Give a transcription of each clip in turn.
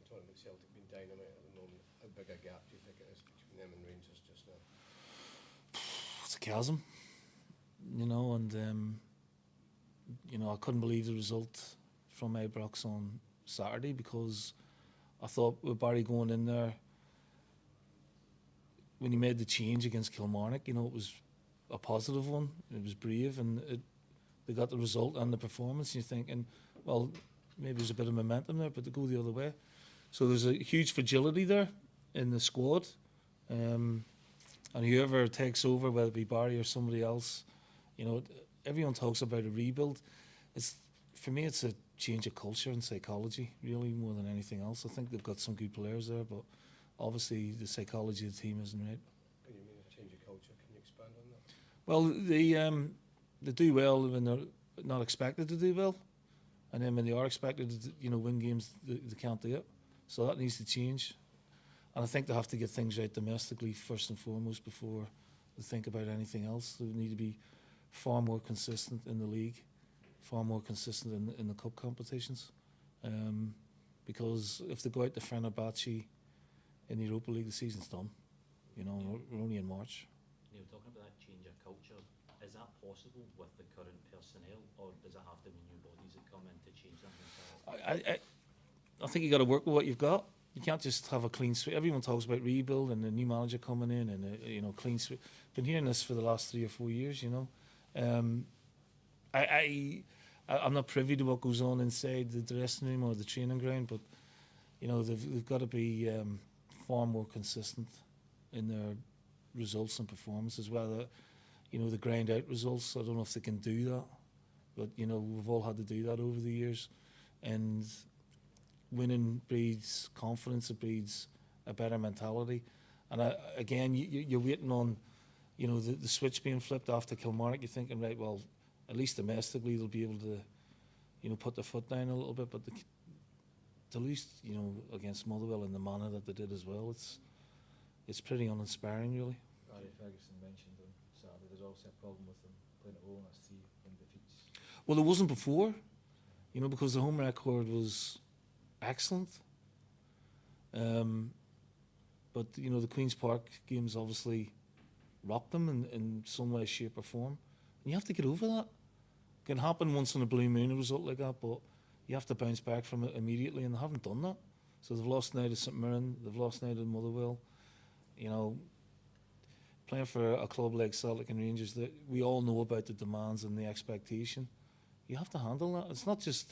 talking about Celtic being dynamite at the moment. How big a gap do you think it is between them and Rangers just now? It's a chasm, and I couldn't believe the result from Ibrox on Saturday, because I thought with Barry going in there, when he made the change against Kilmarnock, it was a positive one. It was brave, and they got the result and the performance. And you're thinking, well, maybe there's a bit of momentum there, but to go the other way. So there's a huge fragility there in the squad. And whoever takes over, whether it be Barry or somebody else, everyone talks about a rebuild. For me, it's a change of culture and psychology, really, more than anything else. I think they've got some good players there, but obviously the psychology of the team isn't right. What do you mean a change of culture? Can you expand on that? Well, they do well when they're not expected to do well, and then when they are expected to, win games, they can't do it. So that needs to change, and I think they have to get things right domestically first and foremost before they think about anything else. They need to be far more consistent in the league, far more consistent in the cup competitions, because if they go out to Fenerbahce in the Europa League, the season's done. We're only in March. Neil, talking about that change of culture, is that possible with the current personnel, or does it have to be new bodies that come in to change that mentality? I think you got to work with what you've got. You can't just have a clean sweep. Everyone talks about rebuild and a new manager coming in and clean sweep. Been hearing this for the last 3 or 4 years. I'm not privy to what goes on inside the dressing room or the training ground, but they've got to be far more consistent in their results and performances. Whether the grind out results, I don't know if they can do that, but we've all had to do that over the years, and winning breeds confidence. It breeds a better mentality, and you're waiting on the switch being flipped after Kilmarnock. You're thinking, right, well, at least domestically they'll be able to put their foot down a little bit, but to lose against Motherwell in the manner that they did as well, it's pretty uninspiring, really. Barry Ferguson mentioned on Saturday there's also a problem with them playing at home. That's 3 defeats. Well, there wasn't before, because the home record was excellent. But the Queen's Park games obviously rocked them in some way, shape or form. And you have to get over that. It can happen once in a blue moon, a result like that, but you have to bounce back from it immediately, and they haven't done that. So they've lost now to St Mirren, they've lost now to Motherwell. Playing for a club like Celtic and Rangers, that we all know about the demands and the expectation. You have to handle that. It's not just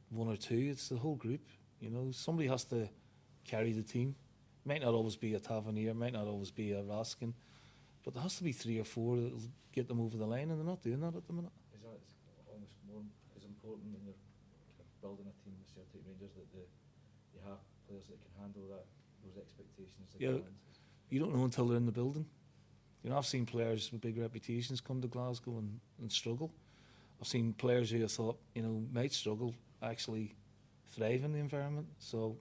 one or two, it's the whole group. Somebody has to carry the team. It might not always be a Tavernier, it might not always be a Raskin, but there has to be 3 or 4 that'll get them over the line, and they're not doing that at the minute. Is that almost more as important when you're kind of building a team with Celtic Rangers, that you have players that can handle those expectations? Yeah, you don't know until they're in the building. I've seen players with big reputations come to Glasgow and struggle. I've seen players who I thought might struggle actually thrive in the environment. So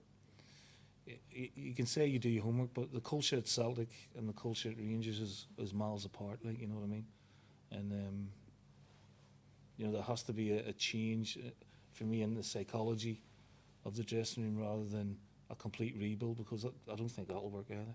you can say you do your homework, but the culture at Celtic and the culture at Rangers is miles apart. Like, you know what I mean? And there has to be a change for me in the psychology of the dressing room rather than a complete rebuild, because I don't think that'll work either.